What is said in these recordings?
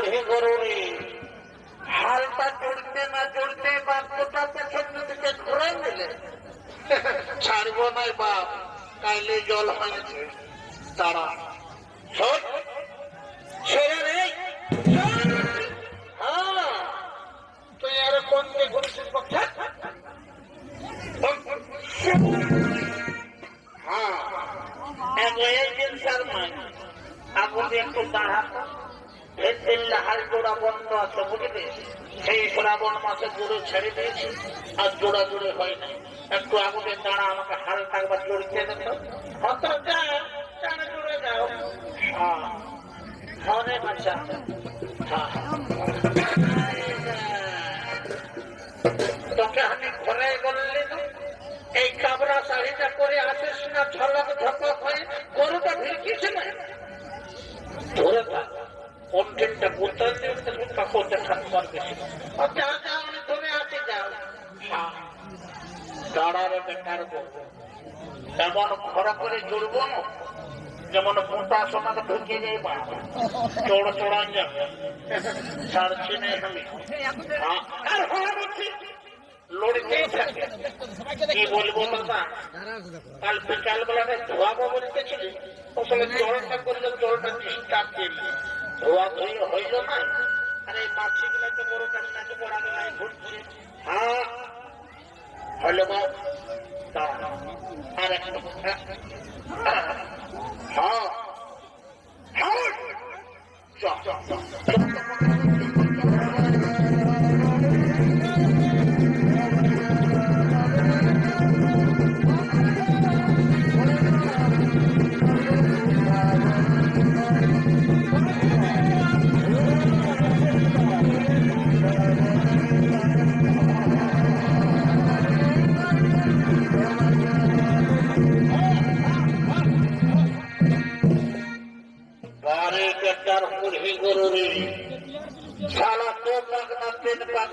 বুড়ি গরুরে হালটা জড়তে না জড়তে বাক্যটা পেছন দিকে ঘুরে নিলে ছাড়ব নাই বাপ, কাইলে জল হয়েছে। তারা ছেড়ে নেই। হ্যাঁ, তুই আর কোন দিকে ঘুরেছিস? হ্যাঁ, একদিন স্যার নয়, আগুনে একটু দাঁড়াতো। হাল জোড়া বন্ধ আছে বুঝলি, সেই শ্রাবণ মাসে জোরে ছেড়ে দিয়েছি, আর জোড়া জোরে হয় নাই। একটু আগুনে দাঁড়া, আমাকে হালটা একবার জড়িয়ে দিত। হত জুড়ে যাও। হ্যাঁ, হরে বাচ্চা। তোকে আমি ঘরে বললি না, এই কাবরা শাড়িটা করে আসিস না, ঝলক ঝপক হয়ে গরুটা ভিড়কিছে না, ধরে থাক। কন্টেন্টটা বলতে করতে থাকবার বেশি। যাও যাও, আমি ধরে আসি, যাও। দাঁড়ারে বেকার করবো, এমন ঘরা করে জুড়বো না যেমন মোটা সোনাকে ঢুকিয়ে যাই বা চড়া চড়াই যাবে। ছাড়ছি নেই আমি, আর হওয়া বলছি লড়তেই থাকে। কি বলবো দাদা, কাল বিকাল বেলাটা ধোয়াবো বলতেছিলি, আসলে জলটা করলে জলটা ডিস্টার্ব দিলি, ধোয়া ধুই হইল না। আর এই মাছি গুলাতে বড় কাছে পড়া গেলায় ঘুরছে। হ্যাঁ হইল বা, আর একটা হ্যাঁ হ্যাঁ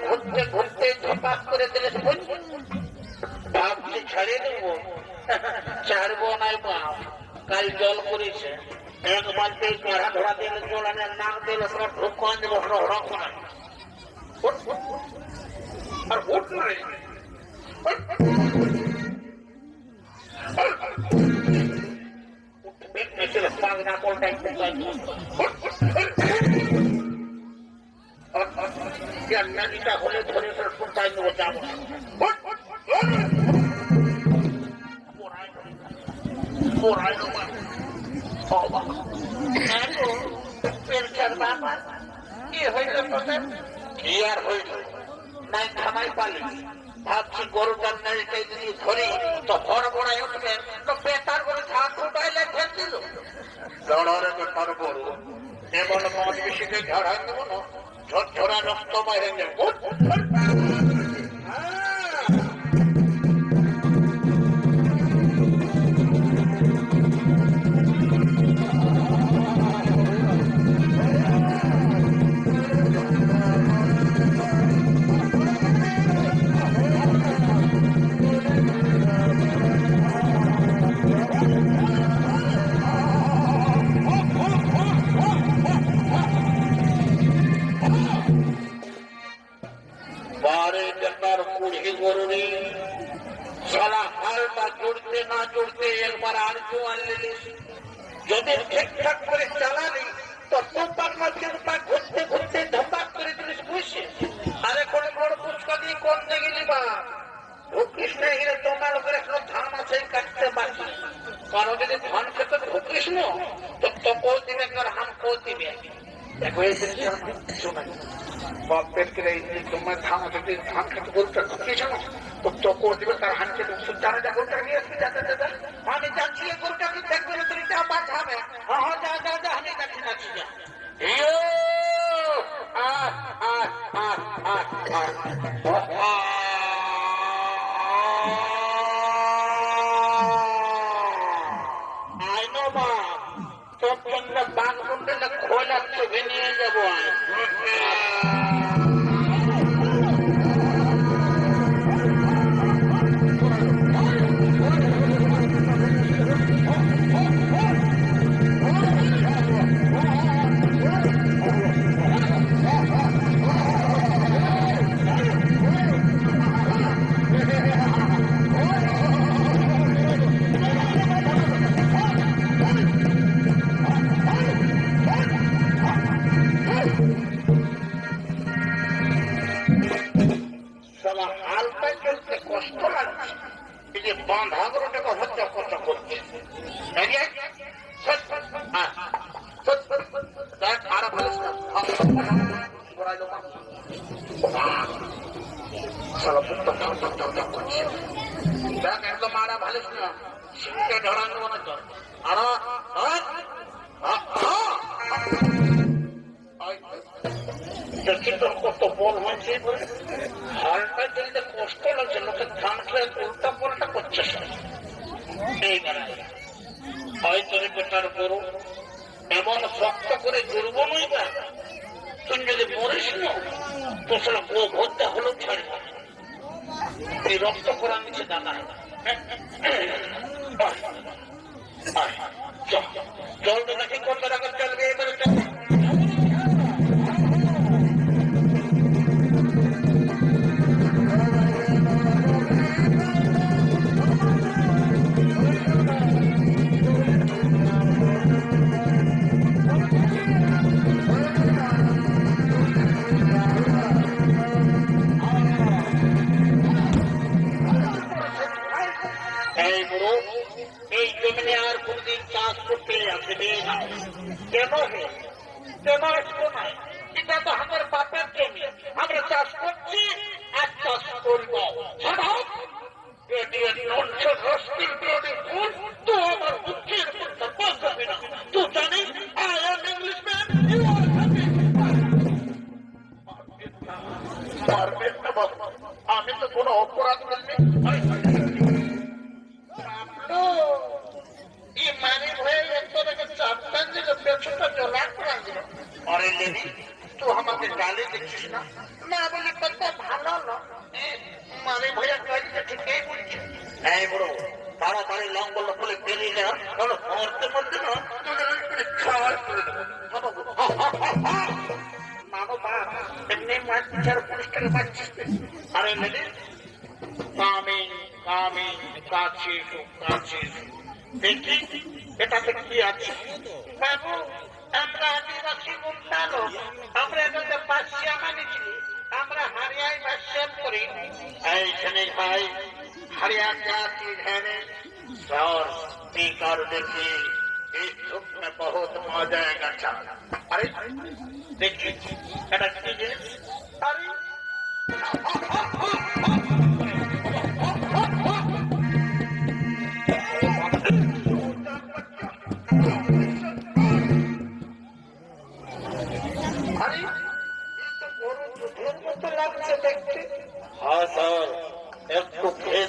ঘুরতে ঘুরতে ঝপাক করে দিলে ভাবছি ছাড়িয়ে দেবো। ছাড়বো নাই বাপ, কাল জল করেছে। এক বালতি গাড়া ধরা দিলে জল নাক দিলে সব ঢুকান দেবো, হড়ক না আর উঠ না পাগনা কোলটা জান্নাতিটা হলে ধরে ফুটাই নেবো, যাবো বাবা। কি হইল তোদের? কি আর হইল নাই, খামাই পালি। ভাবছি গরুটার নাড়িটাই যদি ধরি তো হড়বড়াই উঠবে, তো বেতার করে ধান ফুটাইলে ফেল দিল। লড়ারে বেতার বড় এমন মদ বেশিকে ঝাড়াই দেবো না, ঝরঝরা রক্ত বাইরে নেব। জুড়তে না জুড়তে একবার আর জোয়ান লিলিস, যদি ঠিকঠাক করে চালালি তো তোপার মাঝে ঘুরতে ঘুরতে ধপাক করে দিলিস বুঝছে। আরে কোন বড় পুষ্কা দিয়ে কোন দিকে নিবা? ভূকৃষ্ণ এখানে তোমার উপরে এখনো ধান আছে কাটতে বাকি। কারণ যদি ধান খেতে ভূকৃষ্ণ তো তপল দিবে, হাম কো দিবে। দেখো এই বাপের কে তোমার ধান আছে, ধান খেতে গরুটা ঢুকিয়েছ না তো চকর দিবে, তার হান খেতে জানে যা গরুটা নিয়ে আসবে। আমি যাচ্ছি গরুটা কি দেখবে না, তুমি যা বাঁচাবে। হ্যাঁ যা যা যা, আমি যাচ্ছি যাচ্ছি যা। আইনো মা তোর জন্য বাঘ মুন্ডে খোলা ছবি নিয়ে যাবো। দেখ আরা ফেলিস না ঘোরাইলো দেখ একদম মারা ভালিস না সিংকে ধরানো মনে কর আর দেখি তোর কত বল হয়েছে হালটা দিতে কষ্ট লাগছে লোকের ধান খেয়ে উল্টা পাল্টা করছে এইবার হয়তো বেটার গরু এমন শক্ত করে জুড়বো নইবা তুই যদি মরিস না তো সেটা গো ভরতে হলেও ছাড়ি এই রক্ত করা নিচে দাদা চল তো দেখি কত টাকা চলবে এবারে এই জমিনে আর কোনদিন চাষ করতে আসবে না কেন কেন আসবো না এটা তো আমার বাপের জমি আমরা চাষ করছি আর চাষ করব তো আমার বুদ্ধির বলবে না তুই জানিস আমি তো কোনো অপরাধ করিনি তুই আমাকে গালি দিচ্ছিস না না বলে কত ভালো না মানে ভাইয়া গাড়িটা ঠিকই বলছে এই বড় তাড়াতাড়ি লঙ্গল বলে বেরিয়ে যা বলো মরতে মরতে না খাওয়ার করে মানো বা এমনি মাছ বিচার পুলিশটাকে পাচ্ছিস আরে মেলে কামে কাছে দেখি এটাতে কি আছে বাবু আমরা আদিবাসী মুন্ডালো আমরা এটাতে বাসিয়া মানিছি আমরা হারিয়ায় বাসিয়াম করি এইখানে ভাই হারিয়া জাতি ধ্যানে और पीकर देखिए इस सुख में बहुत मजा आएगा अरे देखिए अरे